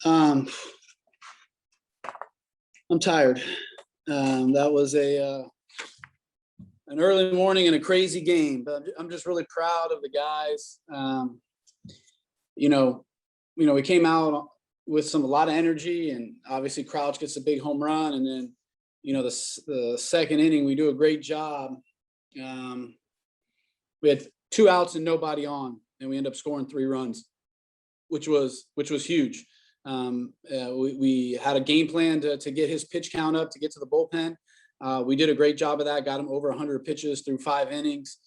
I'm tired. That was an early morning and a crazy game, but I'm just really proud of the guys. You know, we came out with a lot of energy, and obviously Crouch gets a big home run, and then the second inning we do a great job. We had 2 outs and nobody on, and we end up scoring 3 runs, which was huge. We had a game plan to get his pitch count up to get to the bullpen. We did a great job of that. Got him over 100 pitches through 5 innings.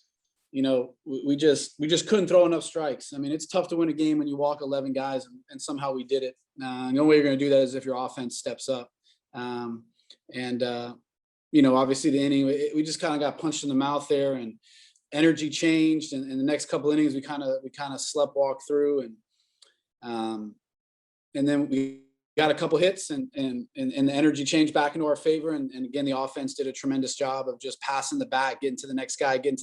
We just couldn't throw enough strikes. I mean, it's tough to win a game when you walk 11 guys, and somehow we did it. The only way you're going to do that is if your offense steps up. Obviously the inning, we just kind of got punched in the mouth there, and energy changed. And the next couple innings, we kind of sleptwalked through, and then we got a couple hits, and the energy changed back into our favor. And again, the offense did a tremendous job of just passing the bat, getting to the next guy. Get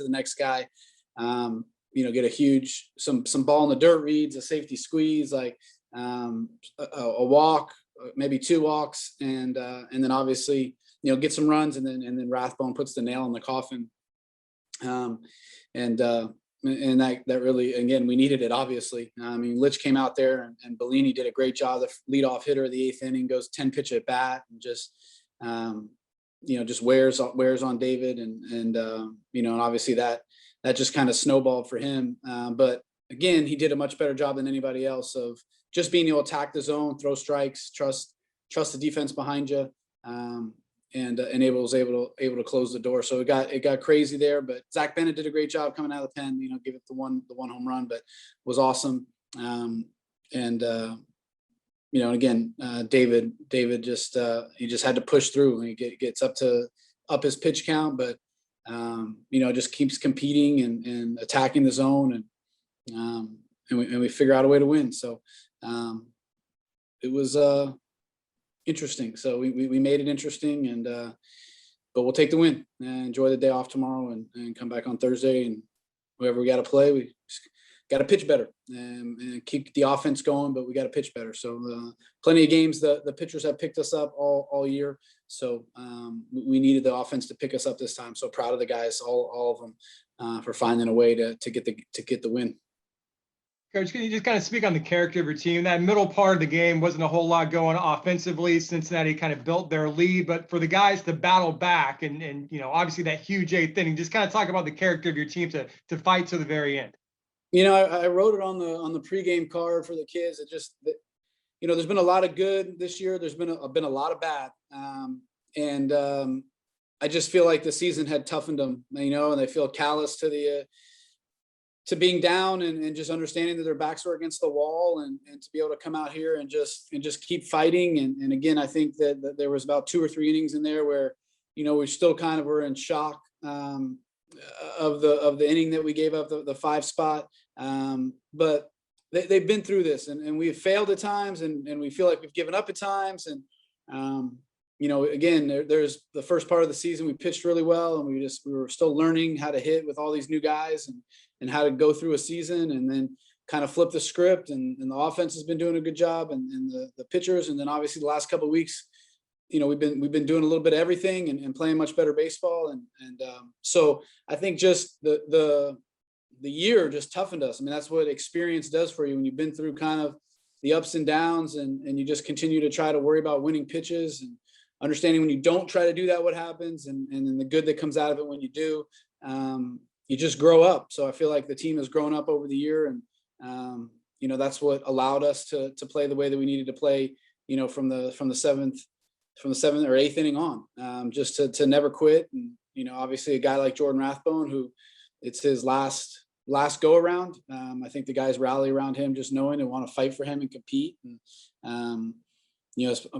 a huge, some ball in the dirt reads, a safety squeeze, like a walk, maybe 2 walks, and then obviously, get some runs, and then Rathbone puts the nail in the coffin. And that really, again, we needed it, obviously. I mean, Litch came out there, and Bellini did a great job. The leadoff hitter of the 8th inning goes 10 pitch at bat, and just wears on David. And obviously that just kind of snowballed for him. But again, he did a much better job than anybody else of just being able to attack the zone, throw strikes, trust the defense behind you. And was able to close the door. So it got crazy there, but Zach Bennett did a great job coming out of the pen. Give it the one home run, but was awesome. Again, David just he just had to push through, and he gets up his pitch count, but just keeps competing and attacking the zone, and we figure out a way to win. So it was interesting. So we made it interesting, but we'll take the win and enjoy the day off tomorrow, and come back on Thursday, and whoever we got to play, we got to pitch better and keep the offense going, but we got to pitch better. So plenty of games the pitchers have picked us up all year. So we needed the offense to pick us up this time. So proud of the guys, all of them, for finding a way to get the win. Coach, can you just kind of speak on the character of your team? That middle part of the game wasn't a whole lot going offensively. Cincinnati kind of built their lead, but for the guys to battle back and obviously that huge 8th inning, just kind of talk about the character of your team to fight to the very end. I wrote it on the pregame card for the kids. It just, there's been a lot of good this year. There's been a lot of bad. I just feel like the season had toughened them, and they feel callous to being down, and just understanding that their backs were against the wall, and to be able to come out here and just keep fighting. And again, I think that there was about 2 or 3 innings in there where, we still kind of were in shock of the inning that we gave up the 5 spot. But they've been through this, and we've failed at times, and we feel like we've given up at times. And, again, there's the first part of the season, we pitched really well, and we were still learning how to hit with all these new guys, and how to go through a season, and then kind of flip the script. And the offense has been doing a good job, and the pitchers. And then obviously the last couple of weeks, we've been doing a little bit of everything, and playing much better baseball. So I think just the year just toughened us. I mean, that's what experience does for you when you've been through kind of the ups and downs, and you just continue to try to worry about winning pitches, and understanding when you don't try to do that, what happens, and then the good that comes out of it when you do. You just grow up. So I feel like the team has grown up over the year, and that's what allowed us to play the way that we needed to play, from the 7th or 8th inning on, just to never quit. And obviously a guy like Jordan Rathbone, who it's his last go around. I think the guys rally around him, just knowing and want to fight for him and compete. And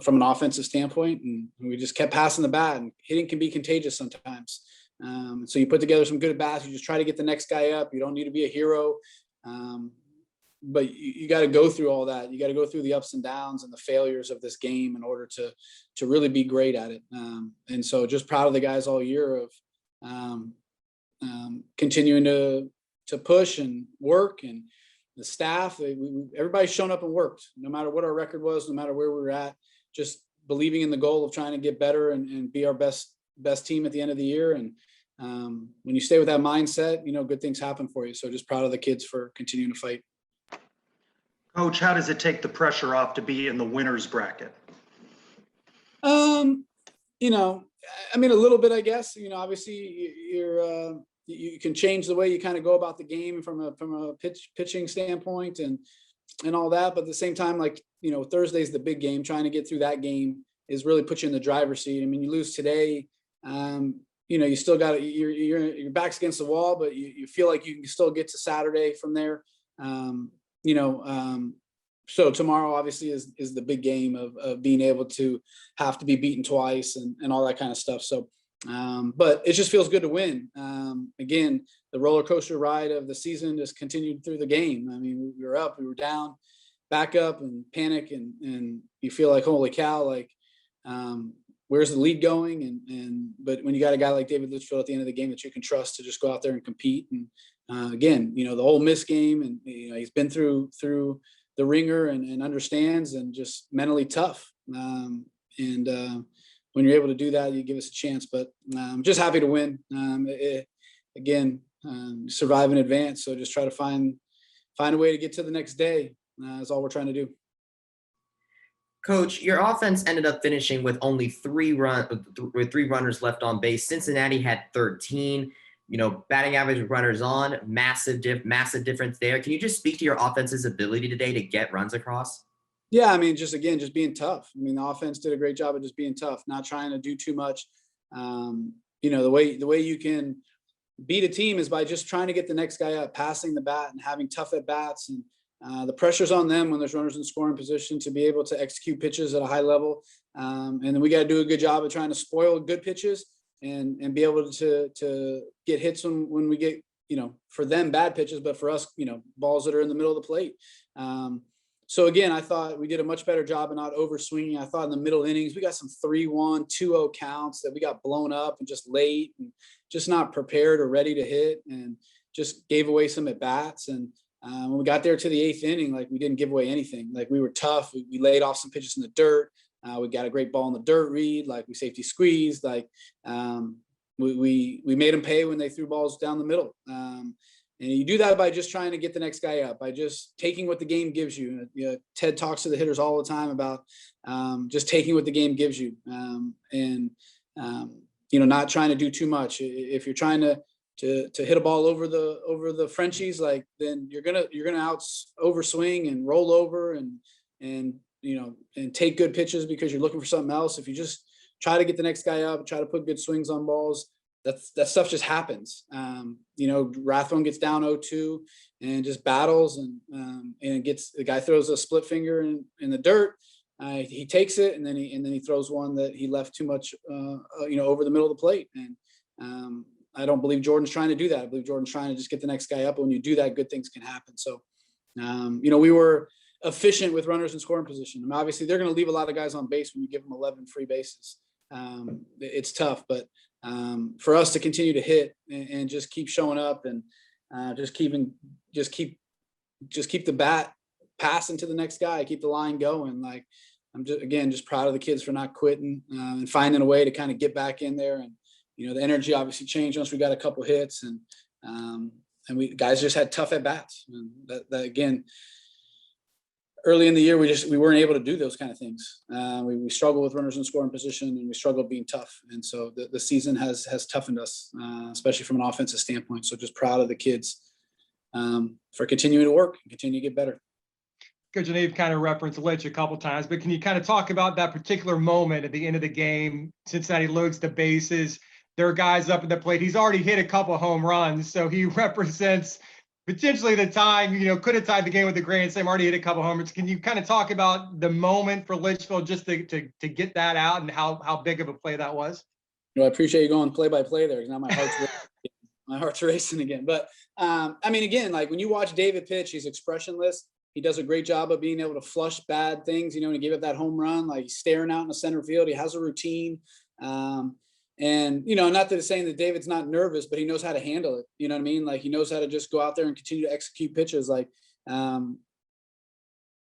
from an offensive standpoint, and we just kept passing the bat, and hitting can be contagious sometimes. So you put together some good at bats. You just try to get the next guy up. You don't need to be a hero, but you got to go through all that. You got to go through the ups and downs and the failures of this game in order to really be great at it. And so just proud of the guys all year of continuing to push and work, and the staff, everybody's shown up and worked, no matter what our record was, no matter where we were at, just believing in the goal of trying to get better and be our best team at the end of the year. And when you stay with that mindset, good things happen for you. So just proud of the kids for continuing to fight. Coach, how does it take the pressure off to be in the winner's bracket? I mean, a little bit, I guess. Obviously you can change the way you kind of go about the game from a pitching standpoint and all that. But at the same time, Thursday's the big game. Trying to get through that game is really put you in the driver's seat. I mean, you lose today, you still got your back's against the wall, but you feel like you can still get to Saturday from there. So tomorrow obviously is the big game of being able to have to be beaten twice and all that kind of stuff. So, but it just feels good to win. Again, the roller coaster ride of the season just continued through the game. I mean, we were up, we were down, back up and panic. And you feel like, holy cow, where's the lead going? But when you got a guy like David Litchfield at the end of the game that you can trust to just go out there and compete. And again, the Ole Miss game, and he's been through the ringer and understands and just mentally tough. When you're able to do that, you give us a chance. But I'm just happy to win. Survive in advance. So just try to find a way to get to the next day. That's all we're trying to do. Coach, your offense ended up finishing with only three runners left on base. Cincinnati had 13. Batting average with runners on, massive difference there. Can you just speak to your offense's ability today to get runs across? Yeah, I mean, just being tough. I mean, the offense did a great job of just being tough, not trying to do too much. The way you can beat a team is by just trying to get the next guy up, passing the bat and having tough at bats. And the pressure's on them when there's runners in scoring position to be able to execute pitches at a high level. And then we got to do a good job of trying to spoil good pitches and be able to get hits when we get, for them bad pitches, but for us, balls that are in the middle of the plate. So again, I thought we did a much better job of not over swinging. I thought in the middle innings, we got some 3-1, 2-0 counts that we got blown up and just late and just not prepared or ready to hit and just gave away some at bats. And when we got there to the 8th inning, we didn't give away anything. We were tough. We laid off some pitches in the dirt. We got a great ball in the dirt read. We safety squeezed. We made them pay when they threw balls down the middle. And you do that by just trying to get the next guy up, by just taking what the game gives you. Ted talks to the hitters all the time about just taking what the game gives you, not trying to do too much. If you're trying to hit a ball over the Frenchies, then you're gonna overswing and roll over and take good pitches because you're looking for something else. If you just try to get the next guy up, try to put good swings on balls, that stuff just happens. Rathbone gets down 0-2 and just battles and the guy throws a split finger in the dirt. He takes it and then he throws one that he left too much, over the middle of the plate. And I don't believe Jordan's trying to do that. I believe Jordan's trying to just get the next guy up. When you do that, good things can happen. So, we were efficient with runners in scoring position. I mean, obviously they're going to leave a lot of guys on base when you give them 11 free bases. It's tough, but for us to continue to hit and just keep showing up and just keep the bat passing to the next guy, keep the line going. I'm just proud of the kids for not quitting and finding a way to kind of get back in there. And the energy obviously changed once we got a couple hits and we guys just had tough at bats. And that again, early in the year, we weren't able to do those kind of things. We struggled with runners in scoring position and we struggled being tough. And so the season has toughened us, especially from an offensive standpoint. So just proud of the kids for continuing to work and continue to get better. Coach, I know you've kind of referenced Litch a couple times, but can you kind of talk about that particular moment at the end of the game? Cincinnati loads the bases. There are guys up at the plate. He's already hit a couple home runs, so he represents potentially the time, could have tied the game with the grand slam, already hit a couple homers. Can you kind of talk about the moment for Litchfield just to get that out and how big of a play that was? I appreciate you going play by play there because now my heart's racing again. But again, when you watch David pitch, he's expressionless. He does a great job of being able to flush bad things, and he gave up that home run, he's staring out in the center field. He has a routine. And, not that it's saying that David's not nervous, but he knows how to handle it. You know what I mean? He knows how to just go out there and continue to execute pitches.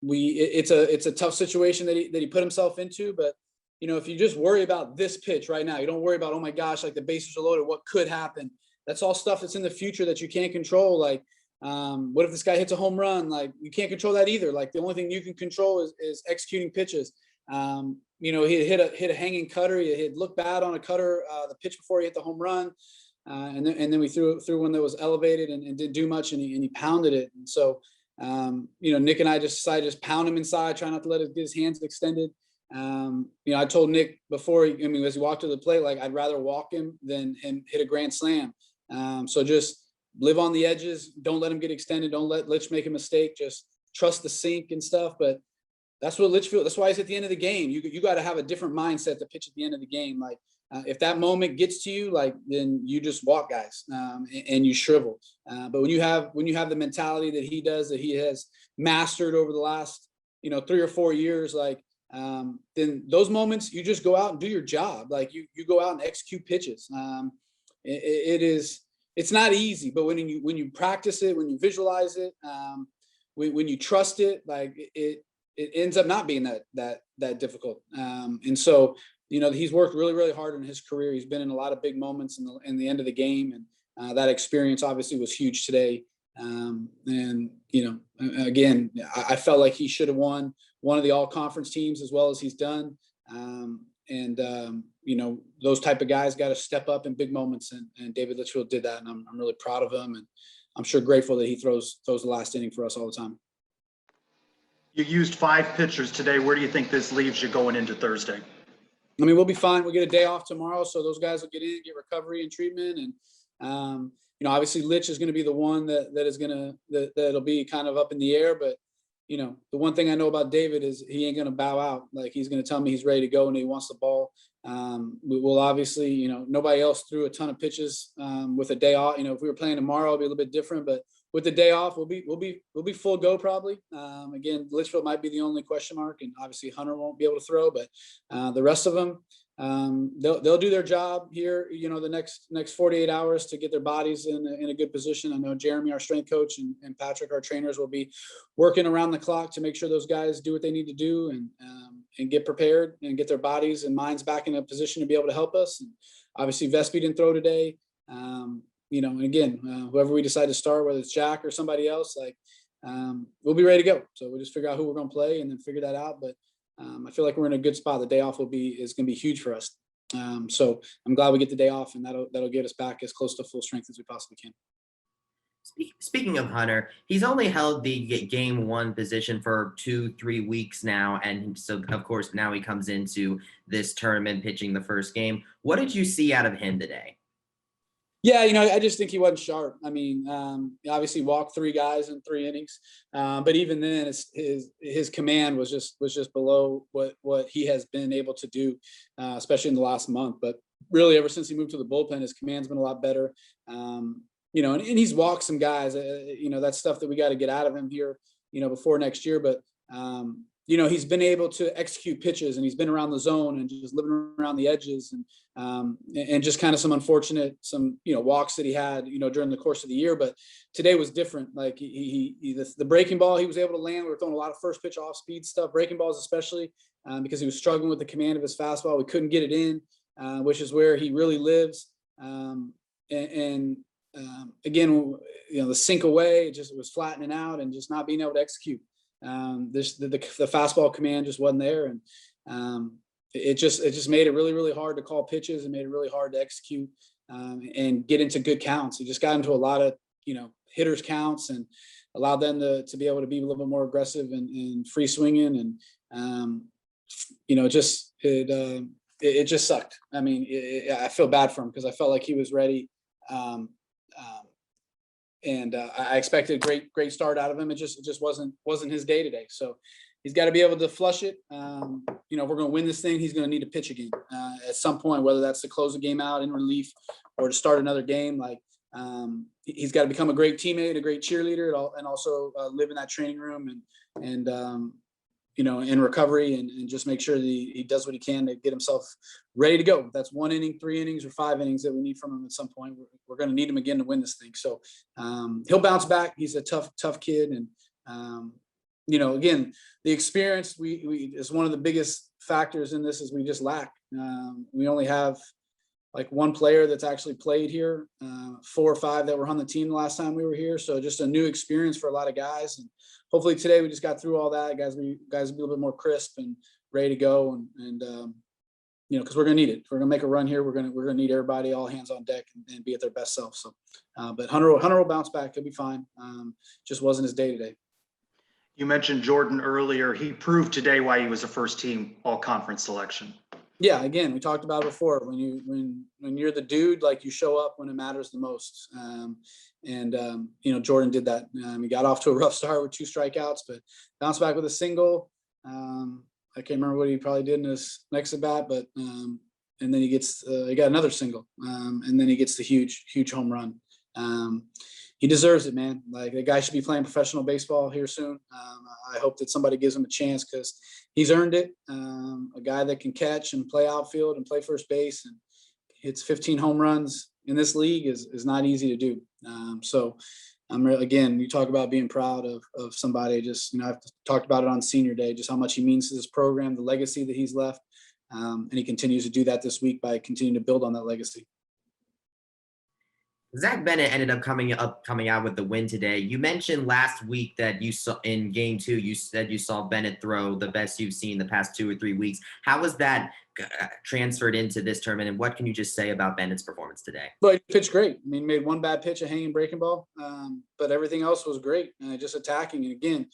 it's a tough situation that he put himself into. But if you just worry about this pitch right now, you don't worry about, oh my gosh, like the bases are loaded, what could happen? That's all stuff that's in the future that you can't control. Like, what if this guy hits a home run? Like, you can't control that either. Like, the only thing you can control is executing pitches. He hit a hanging cutter. He had looked bad on a cutter the pitch before he hit the home run, and then we threw one that was elevated and didn't do much, and he pounded it. And so, Nick and I just decided to just pound him inside, try not to let him get his hands extended. I told Nick before, as he walked to the plate, like, I'd rather walk him than him hit a grand slam. So just live on the edges. Don't let him get extended. Don't let Litch make a mistake. Just trust the sink and stuff. But that's what Litchfield, that's why he's at the end of the game. You got to have a different mindset to pitch at the end of the game. Like, if that moment gets to you, like, then you just walk guys, and you shrivel. But when you have the mentality that he does, that he has mastered over the last, 3 or 4 years, like, then those moments, you just go out and do your job. Like, you go out and execute pitches. It's not easy, but when you practice it, when you visualize it, when you trust it, like, it ends up not being that difficult. And so, he's worked really, really hard in his career. He's been in a lot of big moments in the end of the game. And that experience obviously was huge today. Again, I felt like he should have won one of the all conference teams as well as he's done. Those type of guys got to step up in big moments, and David Litchfield did that, and I'm really proud of him, and I'm sure grateful that he throws the last inning for us all the time. You used 5 pitchers today. Where do you think this leaves you going into Thursday? We'll be fine. We get a day off tomorrow, so those guys will get get recovery and treatment, and obviously Litch is going to be the one that'll be kind of up in the air, but the one thing I know about David is he ain't going to bow out. Like, he's going to tell me he's ready to go and he wants the ball. We will obviously, nobody else threw a ton of pitches with a day off. If we were playing tomorrow, it'll be a little bit different, but with the day off, we'll be full go probably. Again, Litchfield might be the only question mark, and obviously Hunter won't be able to throw, but the rest of them, they'll do their job here, the next 48 hours to get their bodies in a good position. I know Jeremy, our strength coach, and Patrick, our trainers, will be working around the clock to make sure those guys do what they need to do and get prepared and get their bodies and minds back in a position to be able to help us. And obviously Vespi didn't throw today. And again, whoever we decide to start, whether it's Jack or somebody else, like, we'll be ready to go. So we'll just figure out who we're going to play and then figure that out. But I feel like we're in a good spot. The day off is going to be huge for us. So I'm glad we get the day off, and that'll get us back as close to full strength as we possibly can. Speaking of Hunter, he's only held the game 1 position for 2-3 weeks now. And so, of course, now he comes into this tournament pitching the first game. What did you see out of him today? Yeah, I just think he wasn't sharp. Obviously walked 3 guys in 3 innings, but even then, his command was just below what he has been able to do, especially in the last month. But really, ever since he moved to the bullpen, his command's been a lot better. And he's walked some guys. That's stuff that we got to get out of him here, before next year. But he's been able to execute pitches, and he's been around the zone and just living around the edges, and just kind of some unfortunate, walks that he had, during the course of the year. But today was different. Like, the breaking ball, he was able to land. We were throwing a lot of first pitch off speed stuff, breaking balls, especially because he was struggling with the command of his fastball. We couldn't get it in, which is where he really lives. Again, the sink away, it just was flattening out and just not being able to execute. The fastball command just wasn't there, and it just made it really, really hard to call pitches and made it really hard to execute and get into good counts. He just got into a lot of hitters counts and allowed them to be able to be a little bit more aggressive and free swinging, and it just sucked. I feel bad for him because I felt like he was ready. And I expected a great start out of him. It just wasn't his day today. So he's got to be able to flush it. If we're going to win this thing, he's going to need to pitch again at some point, whether that's to close the game out in relief or to start another game. Like, he's got to become a great teammate, a great cheerleader, and also live in that training room and in recovery, and just make sure that he does what he can to get himself ready to go. That's 1 inning, 3 innings, or 5 innings that we need from him at some point. We're going to need him again to win this thing. So he'll bounce back. He's a tough kid, and You know, again, the experience we is one of the biggest factors in this is we just lack. We only have like one player that's actually played here, 4 or 5 that were on the team the last time we were here. So just a new experience for a lot of guys. And hopefully today we just got through all that. Guys will be a little bit more crisp and ready to go. And you know, because we're gonna need it. If we're gonna make a run here, we're gonna need everybody, all hands on deck, and be at their best self. So, but Hunter will bounce back. He'll be fine. Just wasn't his day today. You mentioned Jordan earlier. He proved today why he was a first team all conference selection. Yeah, again, we talked about it before. When you're the dude, like, you show up when it matters the most. You know, Jordan did that. He got off to a rough start with 2 strikeouts, but bounced back with a single. I can't remember what he probably did in his next at bat, but and then he got another single, and then he gets the huge home run. He deserves it, man. Like, the guy should be playing professional baseball here soon. I hope that somebody gives him a chance because he's earned it. A guy that can catch and play outfield and play first base and hits 15 home runs in this league is not easy to do. So again, you talk about being proud of somebody. Just, you know, I've talked about it on senior day, just how much he means to this program, the legacy that he's left. And he continues to do that this week by continuing to build on that legacy. Zach Bennett ended up coming out with the win today. You mentioned last week that you saw in game 2, you said you saw Bennett throw the best you've seen the past 2 or 3 weeks. How was that transferred into this tournament, and what can you just say about Bennett's performance today? Well, he pitched great. I mean, he made one bad pitch, a hanging breaking ball, but everything else was great. Just attacking. And again,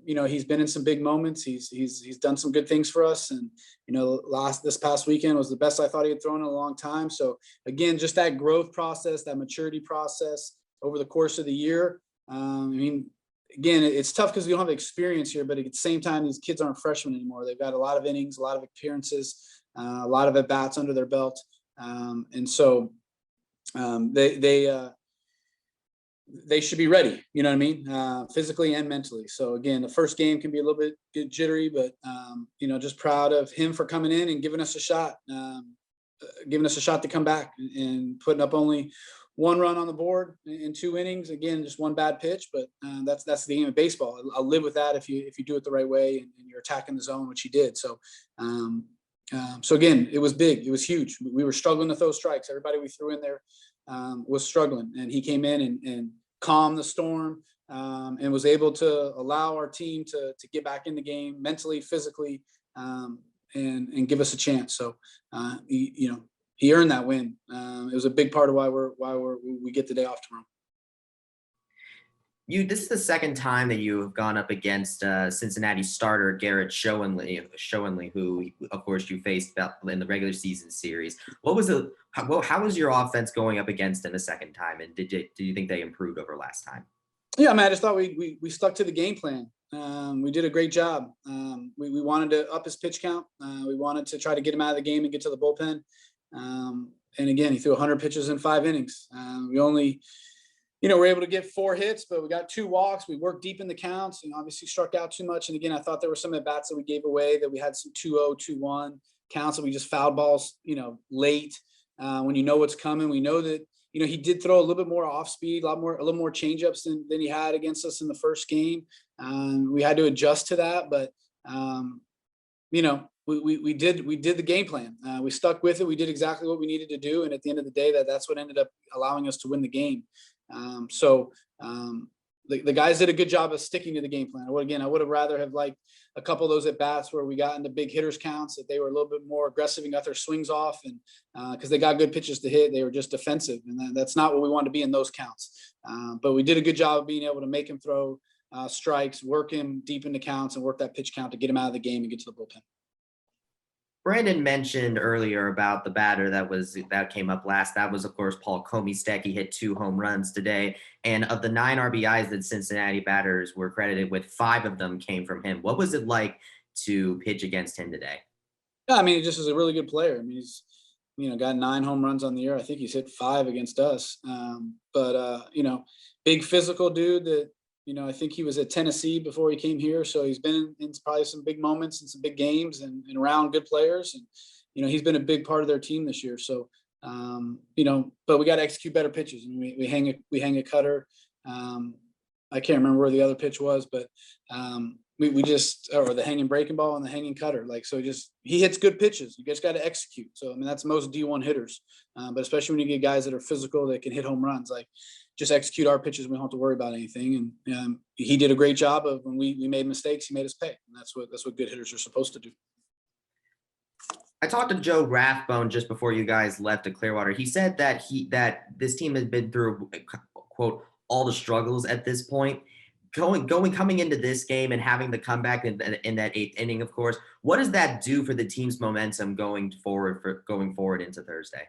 you know, he's been in some big moments. He's done some good things for us. And, you know, this past weekend was the best I thought he had thrown in a long time. So again, just that growth process, that maturity process over the course of the year. I mean, again, it's tough because we don't have experience here, but at the same time, these kids aren't freshmen anymore. They've got a lot of innings, a lot of appearances, a lot of at-bats under their belt. And so they should be ready, you know what I mean? Physically and mentally. So again, the first game can be a little bit jittery, but you know, just proud of him for coming in and giving us a shot to come back and putting up only 1 run on the board in 2 innings. Again, just 1 bad pitch, but that's the game of baseball. I'll live with that if you do it the right way and you're attacking the zone, which he did. So so again, it was big, it was huge. We were struggling to throw strikes. Everybody we threw in there was struggling, and he came in and calmed the storm, and was able to allow our team to get back in the game mentally, physically, and give us a chance. So you know, he earned that win. It was a big part of why we get the day off tomorrow. This is the second time that you have gone up against Cincinnati starter Garrett Schoenley, who, of course, you faced in the regular season series. How was your offense going up against him a second time, and do you think they improved over last time? Yeah, man, I just thought we stuck to the game plan. We did a great job. We wanted to up his pitch count. We wanted to try to get him out of the game and get to the bullpen. And again, he threw 100 pitches in 5 innings. We only, you know, we're able to get 4 hits, but we got 2 walks. We worked deep in the counts and obviously struck out too much. And again, I thought there were some at bats that we gave away, that we had some 2-0, 2-1 counts that we just fouled balls, you know, late. When you know what's coming, we know that, you know, he did throw a little bit more off speed, a little more changeups than he had against us in the first game. We had to adjust to that, but you know, we did the game plan. We stuck with it. We did exactly what we needed to do, and at the end of the day, that's what ended up allowing us to win the game. The guys did a good job of sticking to the game plan. I would have rather have liked a couple of those at bats where we got into big hitters counts, that they were a little bit more aggressive and got their swings off, and because they got good pitches to hit, they were just defensive, and that's not what we want to be in those counts. But we did a good job of being able to make him throw strikes, work him deep into counts, and work that pitch count to get him out of the game and get to the bullpen. Brandon mentioned earlier about the batter that came up last. That was, of course, Paul Comey-Steck. He hit 2 home runs today. And of the 9 RBIs that Cincinnati batters were credited with, 5 of them came from him. What was it like to pitch against him today? Yeah, I mean, he just is a really good player. I mean, he's, you know, got 9 home runs on the year. I think he's hit 5 against us. You know, big physical dude that, you know, I think he was at Tennessee before he came here. So he's been in probably some big moments and some big games and around good players. And, you know, he's been a big part of their team this year. So, you know, but we got to execute better pitches. And we hang a cutter. I can't remember where the other pitch was, but we just, or the hanging breaking ball and the hanging cutter. Like, so he hits good pitches. You just got to execute. So, I mean, that's most D1 hitters, but especially when you get guys that are physical, that can hit home runs, like just execute our pitches. We don't have to worry about anything. And he did a great job of, when we made mistakes, he made us pay. And that's what good hitters are supposed to do. I talked to Joe Rathbone just before you guys left to Clearwater. He said that this team has been through, quote, all the struggles at this point. Coming into this game and having the comeback in that 8th inning, of course, what does that do for the team's momentum going forward into Thursday?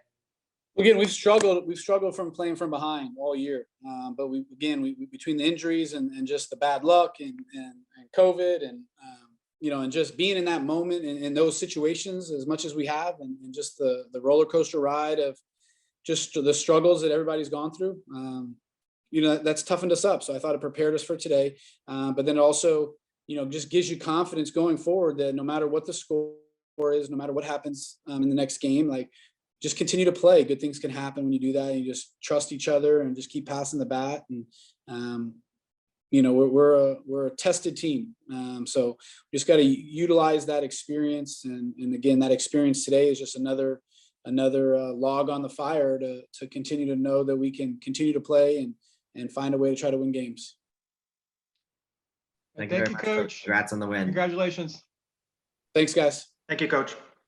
Again, we've struggled from playing from behind all year. But we between the injuries and just the bad luck and COVID and and just being in that moment in those situations as much as we have, and just the roller coaster ride of just the struggles that everybody's gone through. That's toughened us up. So I thought it prepared us for today. But then it also, just gives you confidence going forward that no matter what the score is, no matter what happens in the next game, like, just continue to play. Good things can happen when you do that. You just trust each other and just keep passing the bat. And, we're a tested team. So we just got to utilize that experience. And again, that experience today is just another log on the fire to continue to know that we can continue to play and find a way to try to win games. Thank you, Coach. Congrats on the win. Congratulations. Thanks, guys. Thank you, Coach.